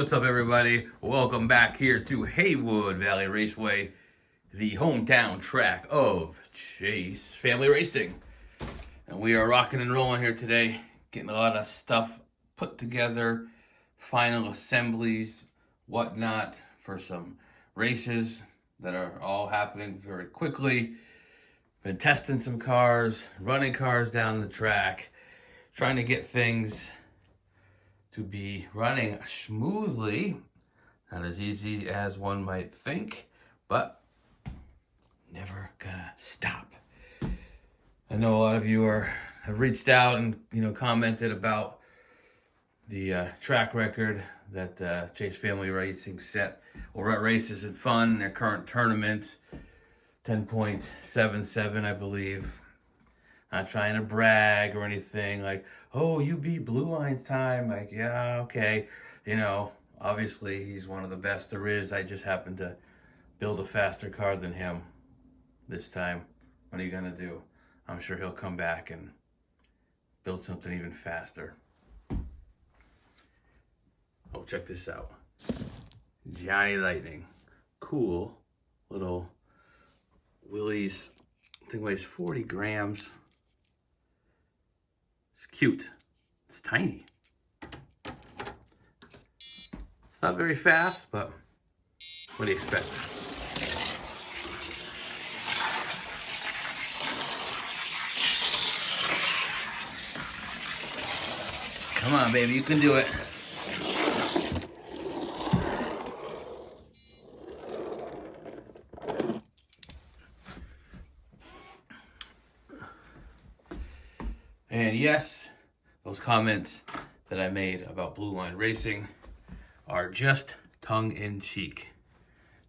what's up everybody? Welcome back here to Haywood Valley Raceway, the hometown track of Chase Family Racing. And we are rocking and rolling here today, getting a lot of stuff put together, final assemblies, whatnot, for some races that are all happening very quickly. Been testing some cars, running cars down the track, trying to get things to be running smoothly. Not as easy as one might think, but never gonna stop. I know a lot of you have reached out and commented about the track record that Chase Family Racing set over at Races and Fun, their current tournament, 10.77, I believe. Not trying to brag or anything like, oh, you beat Blue Line's time. Like, yeah, okay. Obviously he's one of the best there is. I just happened to build a faster car than him this time. What are you going to do? I'm sure he'll come back and build something even faster. Oh, check this out. Johnny Lightning. Cool little Willys. I think weighs 40 grams. It's cute. It's tiny. It's not very fast, but what do you expect? Come on, baby, you can do it. And yes, those comments that I made about Blue Line Racing are just tongue-in-cheek.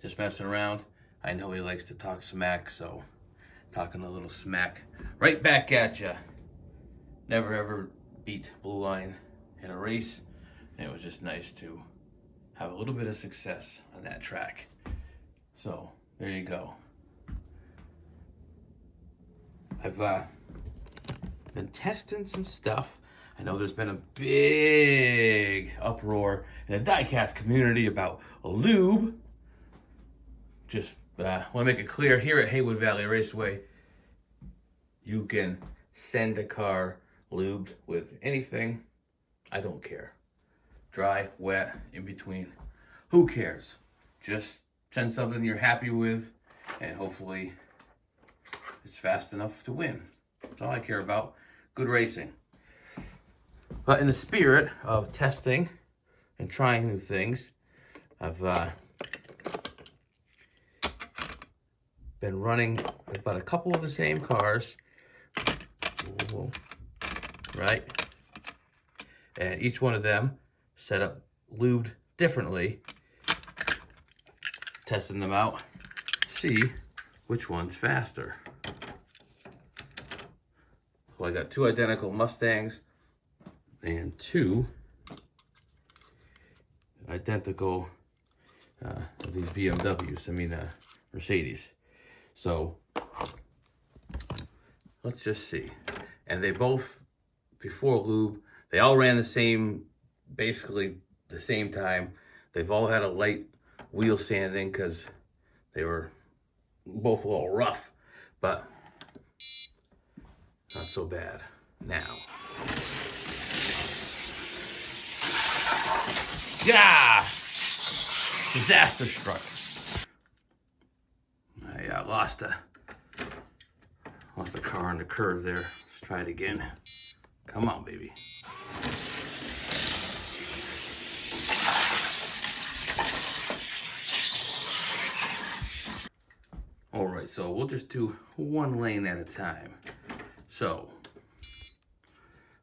Just messing around. I know he likes to talk smack, so talking a little smack right back at ya. Never ever beat Blue Line in a race, and it was just nice to have a little bit of success on that track. So there you go. I've been testing some stuff. I know there's been a big uproar in the diecast community about lube. Just want to make it clear, here at Haywood Valley Raceway, you can send a car lubed with anything. I don't care. Dry, wet, in between. Who cares? Just send something you're happy with, and hopefully it's fast enough to win. That's all I care about. Good racing. But in the spirit of testing and trying new things, I've been running about a couple of the same cars, right? And each one of them set up lubed differently, testing them out, see which one's faster. So I got two identical Mustangs and two identical these BMWs, Mercedes. So let's just see. And they both, before lube, they all ran basically the same time. They've all had a light wheel sanding because they were both a little rough, but not so bad now. Yeah! Disaster struck. I lost a car on the curve there. Let's try it again. Come on, baby. All right, so we'll just do one lane at a time. So,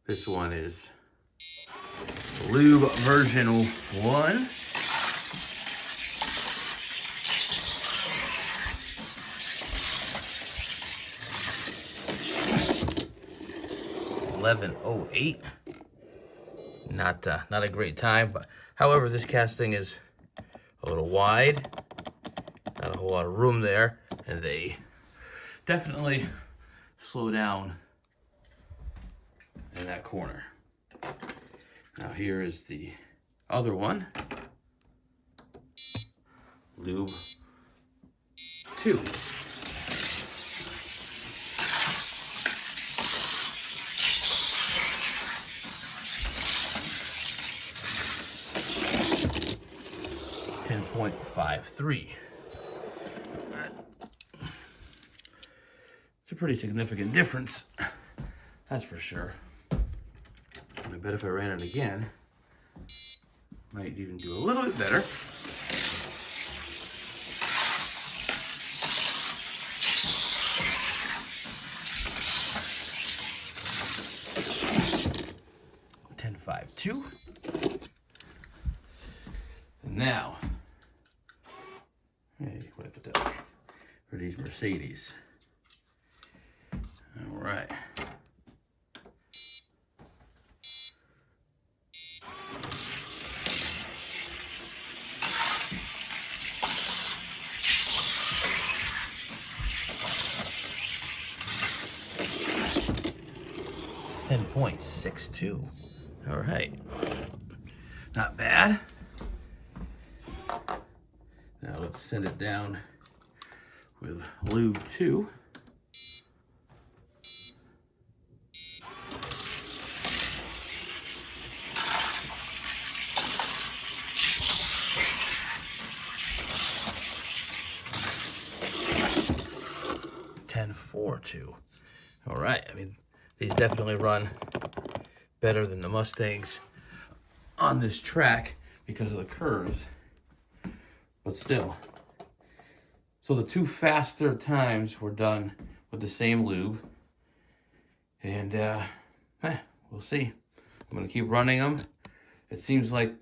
this one is lube version 1. $11.08. Not a great time, but however, this casting is a little wide. Not a whole lot of room there, and they definitely slow down in that corner. Now here is the other one. lube 2. .53. It's a pretty significant difference, that's for sure. And I bet if I ran it again, might even do a little bit better. .52. And now, hey, what did I put that for these Mercedes? All right. .62. All right. Not bad. Now let's send it down with lube 2. .42. All right. I mean, these definitely run better than the Mustangs on this track because of the curves, but still. So the 2 faster times were done with the same lube, and we'll see. I'm gonna keep running them. It seems like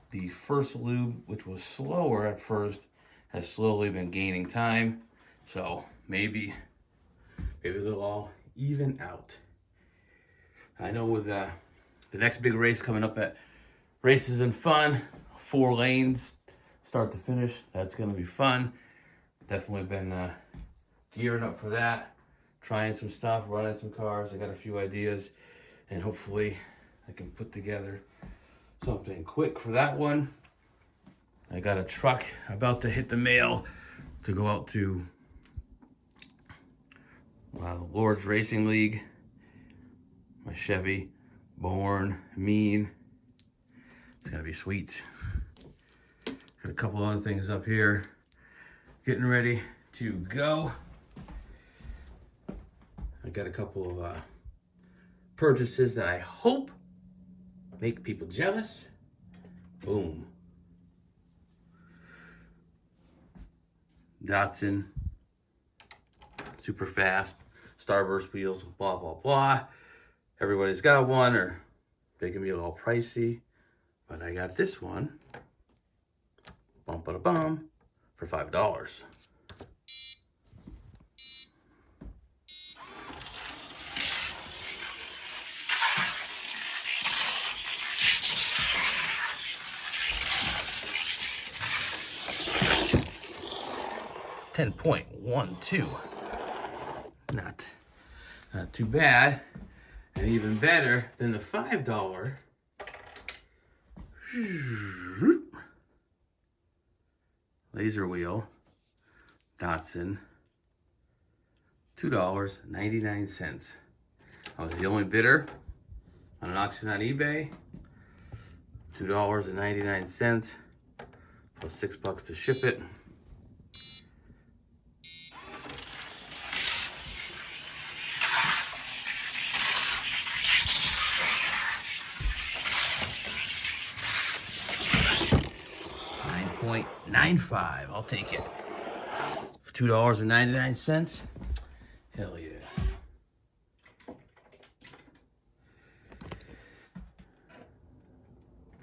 the first lube, which was slower at first, has slowly been gaining time, so maybe they'll all even out. I know with the next big race coming up at Races and Fun, 4 lanes, start to finish. That's going to be fun. Definitely been gearing up for that. Trying some stuff, running some cars. I got a few ideas, and hopefully I can put together something quick for that one. I got a truck about to hit the mail to go out to Lord's Racing League. My Chevy, Born, Mean. It's gonna be sweet. Got a couple other things up here. Getting ready to go. I got a couple of purchases that I hope make people jealous. Boom. Datsun. Super fast. Starburst wheels, blah, blah, blah. Everybody's got one, or they can be a little pricey, but I got this one, bum, for $5. $10.12. Not too bad. And even better than the $5 laser wheel Datsun, $2.99. I was the only bidder on an auction on eBay. $2.99 plus $6 to ship it. $9.95. I'll take it. For $2.99. Hell yeah.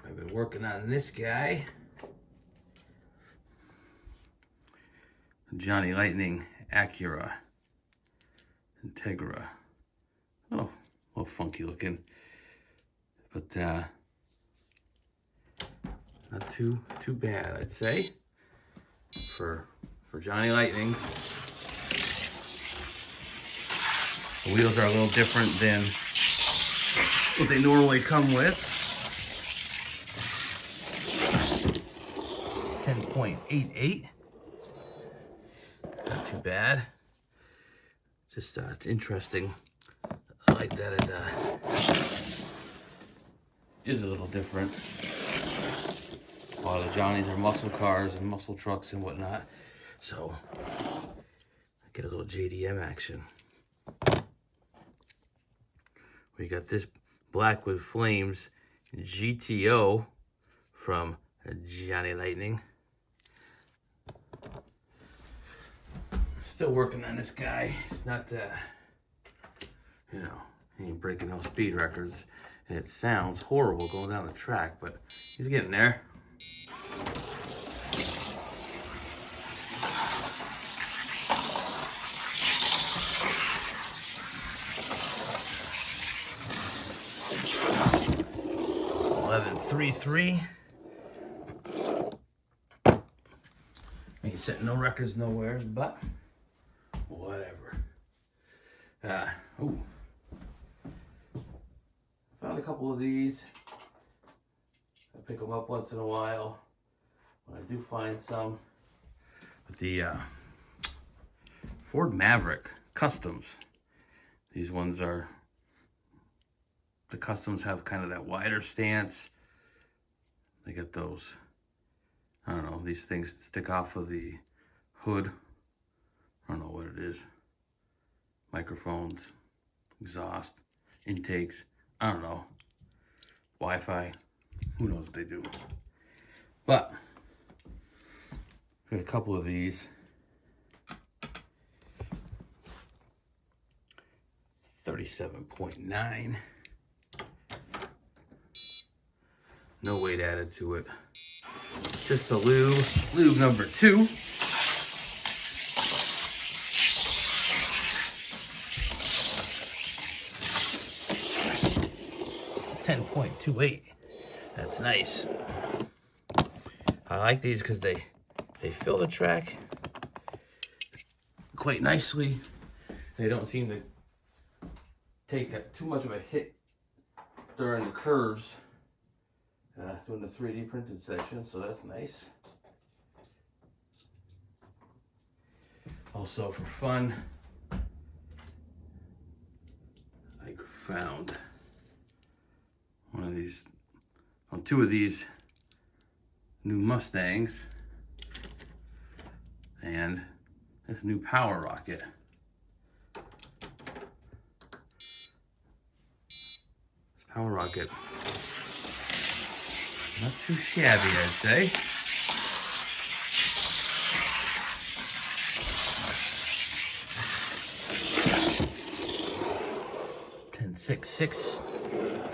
I've been working on this guy. Johnny Lightning Acura Integra. Oh, a little funky looking. But not too bad, I'd say, for Johnny Lightnings. The wheels are a little different than what they normally come with. 10.88. Not too bad. Just it's interesting. I like that it is a little different. A lot of the Johnnies are muscle cars and muscle trucks and whatnot. So I get a little JDM action. We got this Blackwood Flames GTO from Johnny Lightning. Still working on this guy. It's not, you know, he ain't breaking no speed records. And it sounds horrible going down the track, but he's getting there. .11.33. Ain't setting no records nowhere, but whatever. Ooh. Found a couple of these. I pick them up once in a while when I do find some. But the Ford Maverick Customs. These ones are, the Customs have kind of that wider stance. They get those, I don't know, these things stick off of the hood. I don't know what it is. Microphones, exhaust, intakes, I don't know. Wi-Fi, who knows what they do. But, got a couple of these. 37.9. No weight added to it. Just a lube number 2. .28. That's nice. I like these because they fill the track quite nicely. They don't seem to take too much of a hit during the curves. Doing the 3D printed section, so that's nice. Also for fun, I found two of these new Mustangs and this new Power Rocket. This Power Rocket, not too shabby, I'd say. .6.6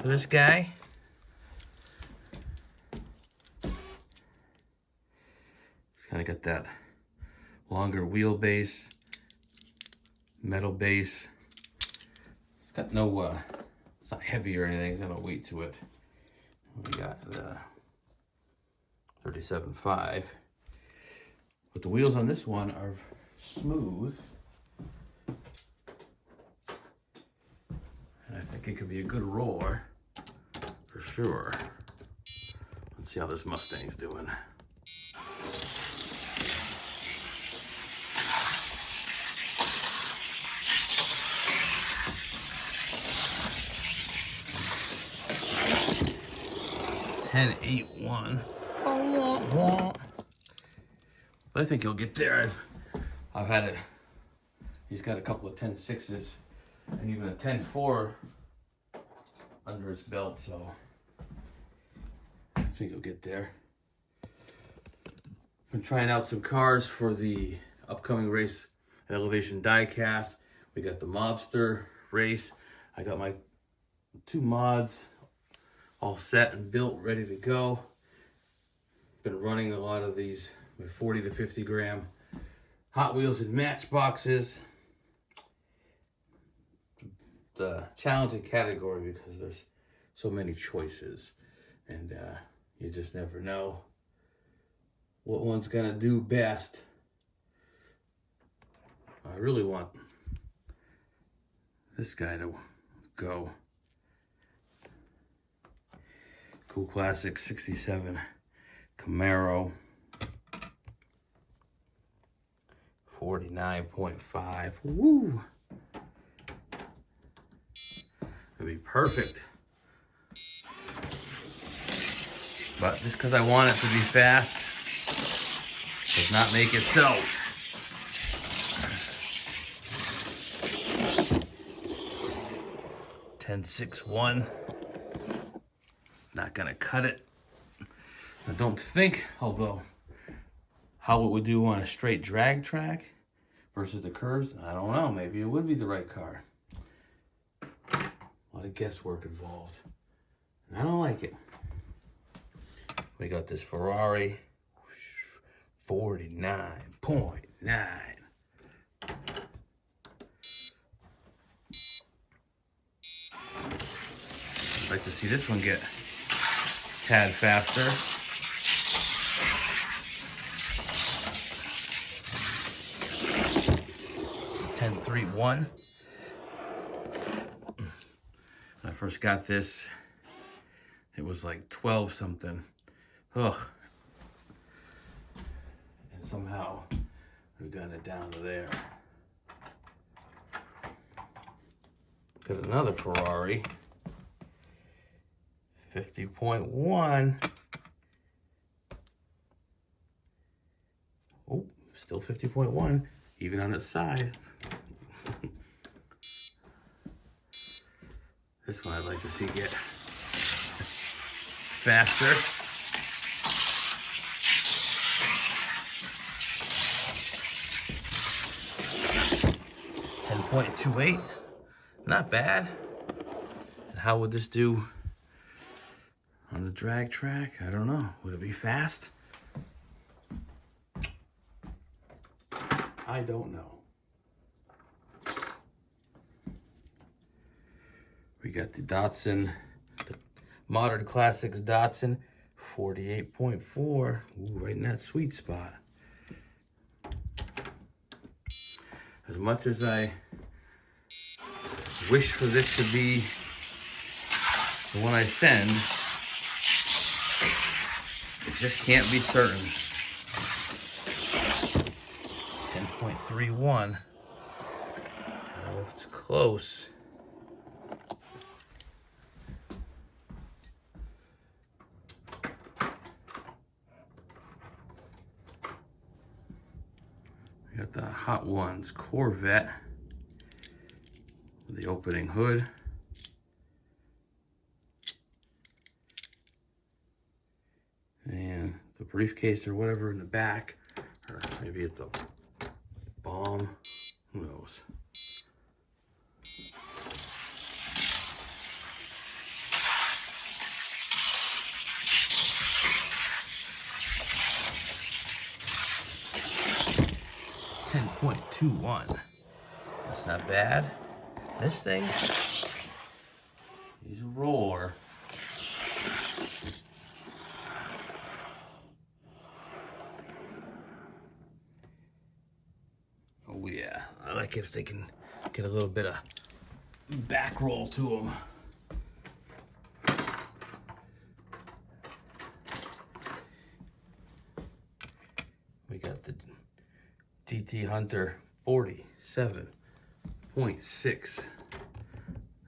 for this guy. It's kind of got that longer wheelbase, metal base. It's got no, it's not heavy or anything. It's got no weight to it. We got the 37.5, but the wheels on this one are smooth, and I think it could be a good roar for sure. Let's see how this Mustang's doing. .10.81. But I think he'll get there. I've had it. He's got a couple of 10.6s and even a 10.4 under his belt, so I think he'll get there. Been trying out some cars for the upcoming race at Elevation Diecast. We got the Mobster race. I got my 2 mods all set and built, ready to go. Been running a lot of these 40 to 50 gram Hot Wheels and Matchboxes. The challenging category because there's so many choices, and you just never know what one's gonna do best. I really want this guy to go. Cool Classic 67 Camaro 49.5. Woo! It'd be perfect. But just because I want it to be fast does not make it so. $10.61. It's not gonna cut it. I don't think, although how it would do on a straight drag track versus the curves, I don't know. Maybe it would be the right car. A lot of guesswork involved. And I don't like it. We got this Ferrari 49.9. I'd like to see this one get a tad faster. $10.31. When I first got this, it was like 12 something. Ugh. And somehow we've gotten it down to there. Got another Ferrari. 50.1. Oh, still 50.1, even on its side. This one I'd like to see get faster. $10.28, not bad. And how would this do on the drag track? I don't know. Would it be fast? I don't know. We got the Datsun, the Modern Classics Datsun, 48.4. Ooh, right in that sweet spot. As much as I wish for this to be the one I send, it just can't be certain. 10.31. Oh, it's close. We got the Hot Ones Corvette with the opening hood. And the briefcase or whatever in the back, or maybe it's a bomb, who knows. $10.21. That's not bad. This thing is a roller. Oh yeah, I like it if they can get a little bit of back roll to them. We got the GT Hunter 47.6.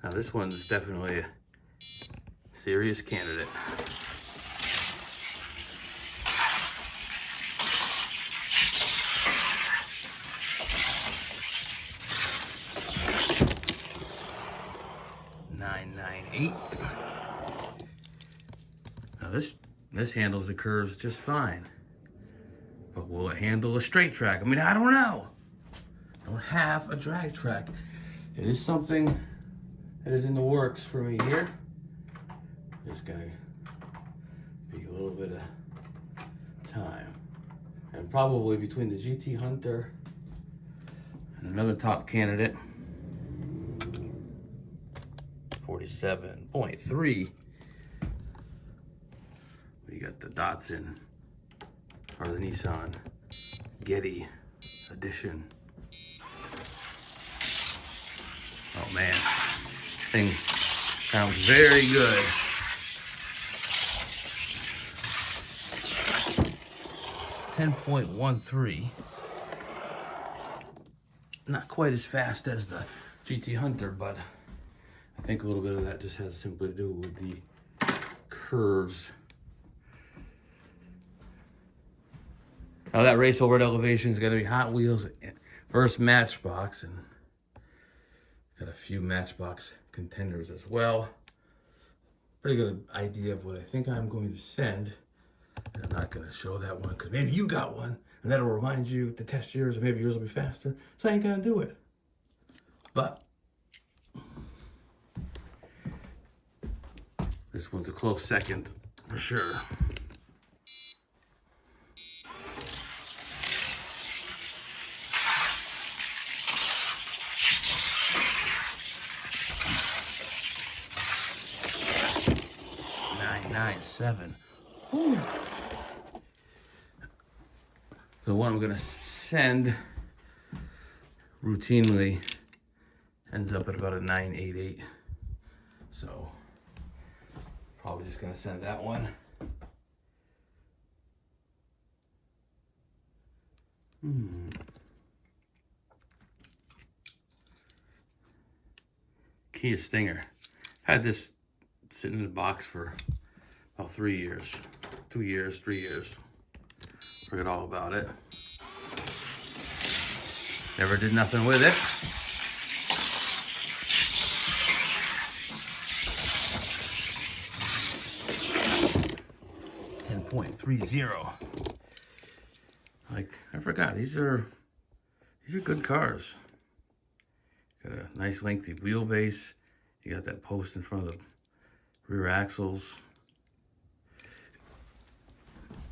Now this one's definitely a serious candidate. $9.98. Now this handles the curves just fine. But will it handle a straight track? I mean, I don't know. I don't have a drag track. It is something that is in the works for me here. Just gotta be a little bit of time. And probably between the GT Hunter and another top candidate, 47.3. We got the Datsun, or the Nissan Getty Edition. Oh man, thing sounds very good. It's 10.13. not quite as fast as the GT Hunter, but I think a little bit of that just has simply to do with the curves. Now that race over at Elevation is going to be Hot Wheels versus Matchbox, and got a few Matchbox contenders as well. Pretty good idea of what I think I'm going to send. I'm not going to show that one because maybe you got one and that'll remind you to test yours, or maybe yours will be faster. So I ain't going to do it. But this one's a close second for sure. Seven. Whew. The one I'm gonna send routinely ends up at about a 988. So probably just gonna send that one. Kia Stinger. Had this sitting in a box for about 3 years, 2 years, 3 years. Forget all about it. Never did nothing with it. .30. Like, I forgot, these are good cars. Got a nice lengthy wheelbase. You got that post in front of the rear axles.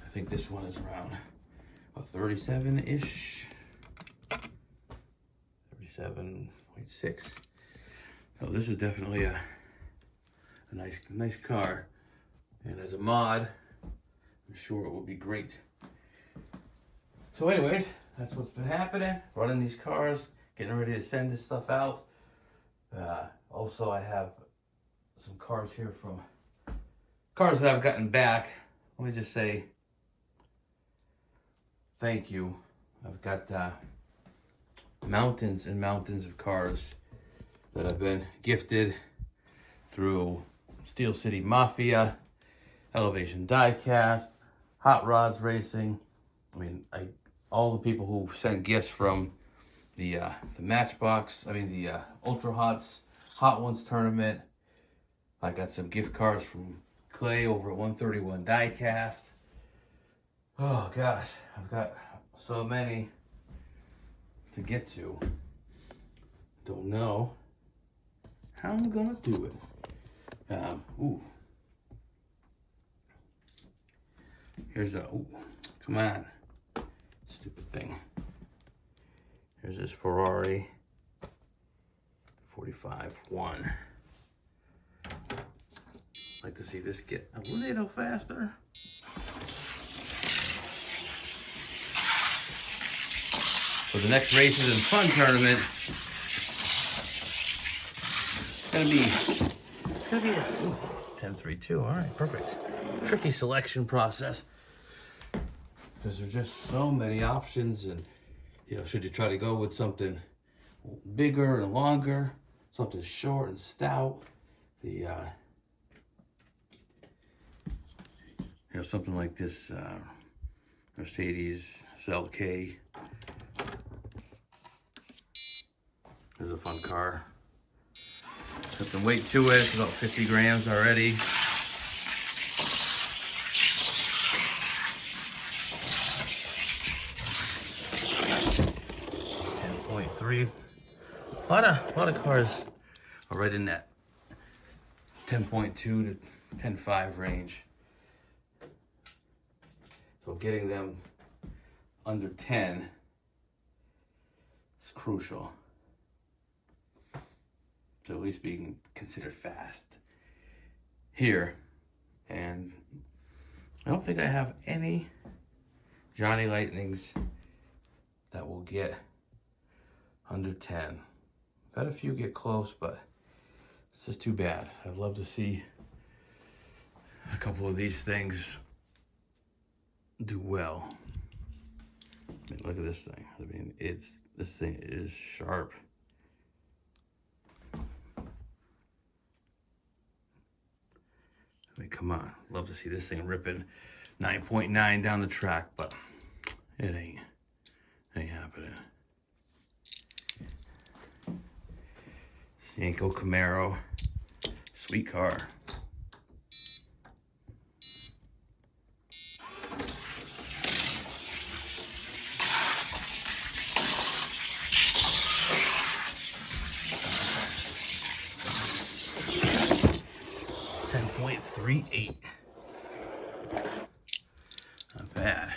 I think this one is around a 37-ish. 37.6. So this is definitely a nice car. And as a mod, I'm sure it will be great. So anyways, that's what's been happening. Running these cars, getting ready to send this stuff out. Also, I have some cars here from cars that I've gotten back. Let me just say thank you. I've got mountains and mountains of cars that have been gifted through Steel City Mafia, Elevation Diecast, Hot Rods Racing. I mean, all the people who sent gifts from the Matchbox, the Ultra Hot Ones tournament. I got some gift cards from Clay over at 131 Diecast. Oh gosh, I've got so many to get to. Don't know how I'm gonna do it. Here's come on, stupid thing. Here's this Ferrari 45-1. Like to see this get a little faster. For the next Races and Fun tournament, it's gonna be a 10-3-2. All right, perfect. Tricky selection process because there's just so many options, and should you try to go with something bigger and longer, something short and stout, something like this Mercedes SLK is a fun car. Got some weight to it. It's about 50 grams already. .3. A lot of cars are right in that 10.2 to 10.5 range. So getting them under 10 is crucial to at least being considered fast here. And I don't think I have any Johnny Lightnings that will get under 10. I've had a few get close, but it's just too bad. I'd love to see a couple of these things do well. Look at this thing. It's This thing is sharp. I mean, come on. Love to see this thing ripping 9.9 down the track, but it ain't happening. Yenko Camaro. Sweet car. .38. Not bad.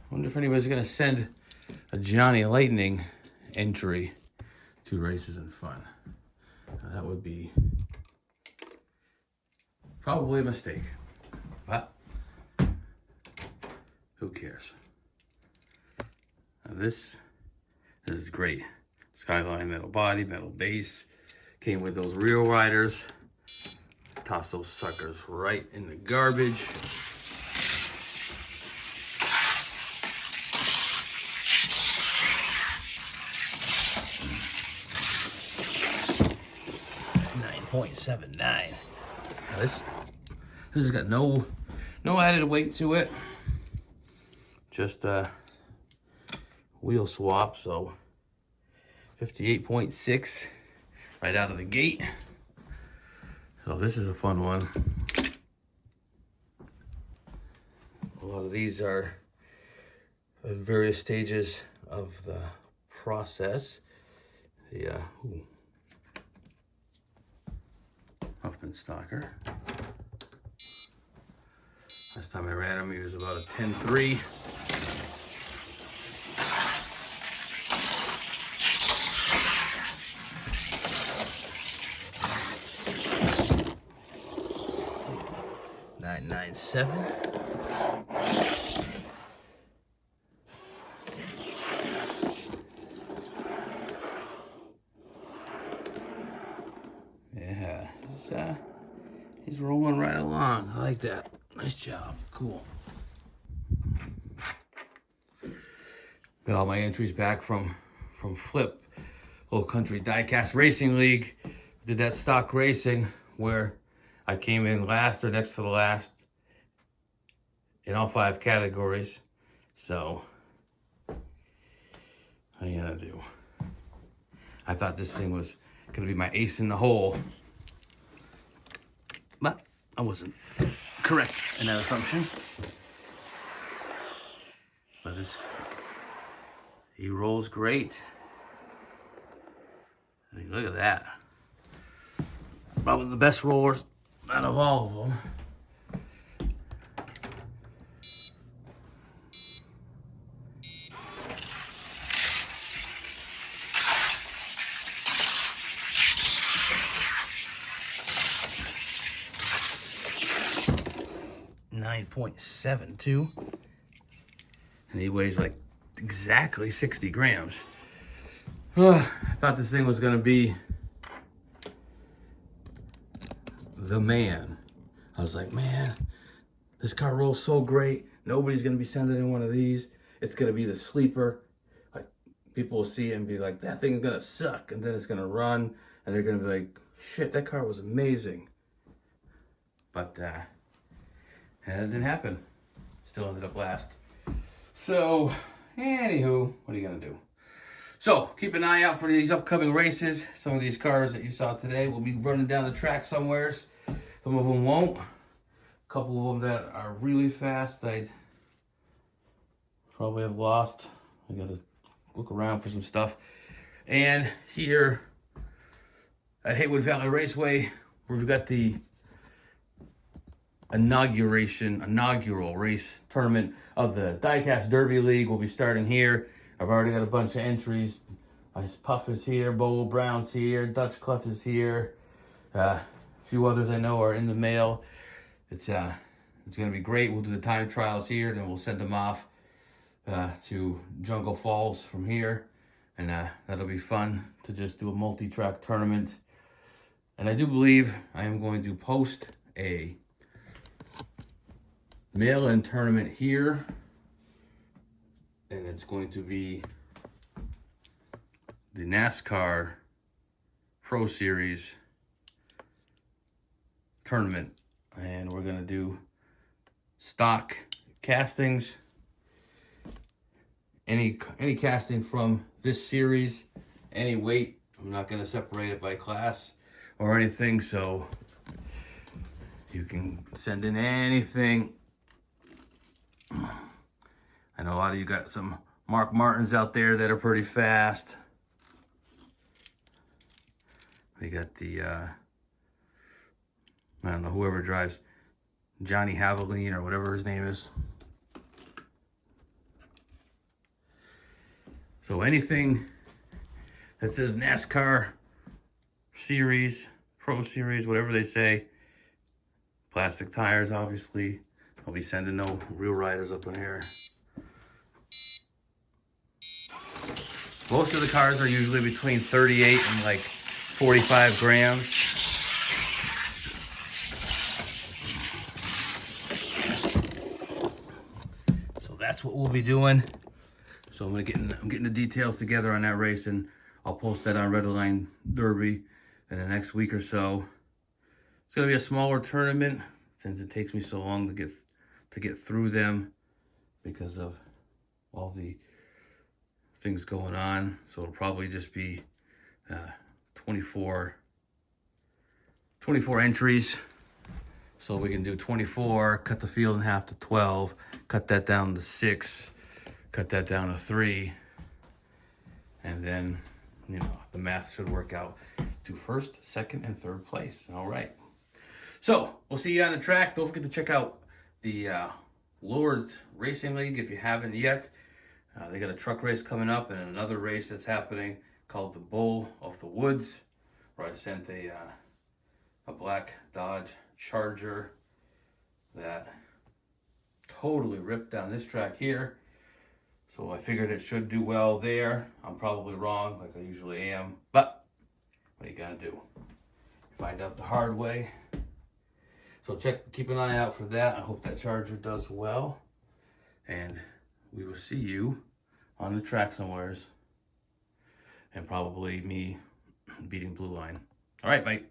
Wonder if anybody's gonna send a Johnny Lightning entry to Races and Fun. That would be probably a mistake, but who cares? Now this is great. Skyline metal body, metal base. Came with those rear riders. Toss those suckers right in the garbage. .79. This has got no added weight to it. Just a wheel swap, so 58.6 right out of the gate. So this is a fun one. A lot of these are at various stages of the process. The Huffman Stalker. Last time I ran him, he was about a 10.3. .997. Yeah, he's rolling right along. I like that. Nice job. Cool. Got all my entries back from Flip, Old Country Diecast Racing League. Did that stock racing where I came in last or next to the last in all 5 categories. So, what are you gonna do? I thought this thing was gonna be my ace in the hole, but I wasn't correct in that assumption. But he rolls great. I mean, look at that. Probably the best rollers out of all of them. .72, and he weighs like exactly 60 grams. I thought this thing was gonna be the man. I was like, man, this car rolls so great. Nobody's gonna be sending in one of these. It's gonna be the sleeper. Like, people will see it and be like, that thing's gonna suck, and then it's gonna run, and they're gonna be like, shit, that car was amazing. But and it didn't happen. Still ended up last. So, anywho, what are you gonna do? So, keep an eye out for these upcoming races. Some of these cars that you saw today will be running down the track somewheres. Some of them won't. A couple of them that are really fast, I probably have lost. I gotta look around for some stuff. And here at Haywood Valley Raceway, we've got the inaugural race tournament of the Diecast Derby League. Will be starting here. I've already got a bunch of entries. Ice Puff is here, Bolo Brown's here, Dutch Clutch is here. A few others I know are in the mail. It's gonna be great. We'll do the time trials here, then we'll send them off to Jungle Falls from here, and that'll be fun to just do a multi-track tournament. And I do believe I am going to post a mail-in tournament here, and it's going to be the NASCAR Pro Series tournament. And we're gonna do stock castings. Any casting from this series, any weight. I'm not gonna separate it by class or anything, so you can send in anything. I know a lot of you got some Mark Martins out there that are pretty fast. We got the, I don't know, whoever drives Johnny Haviland or whatever his name is. So anything that says NASCAR Series, Pro Series, whatever they say. Plastic tires, obviously. I'll be sending no real riders up in here. Most of the cars are usually between 38 and like 45 grams. So that's what we'll be doing. So I'm getting the details together on that race, and I'll post that on Redline Derby in the next week or so. It's gonna be a smaller tournament since it takes me so long to get through them because of all the things going on. So it'll probably just be 24 entries. So we can do 24, cut the field in half to 12, cut that down to 6, cut that down to 3, and then, you know, the math should work out to first, second, and third place. All right. So we'll see you on the track. Don't forget to check out the Lords Racing League if you haven't yet. They got a truck race coming up and another race that's happening called the Bull of the Woods, where I sent a black Dodge Charger that totally ripped down this track here. So I figured it should do well there. I'm probably wrong, like I usually am, but what are you gonna do? Find out the hard way. So keep an eye out for that. I hope that Charger does well. And we will see you on the track somewheres. And probably me beating Blue Line. All right, bye.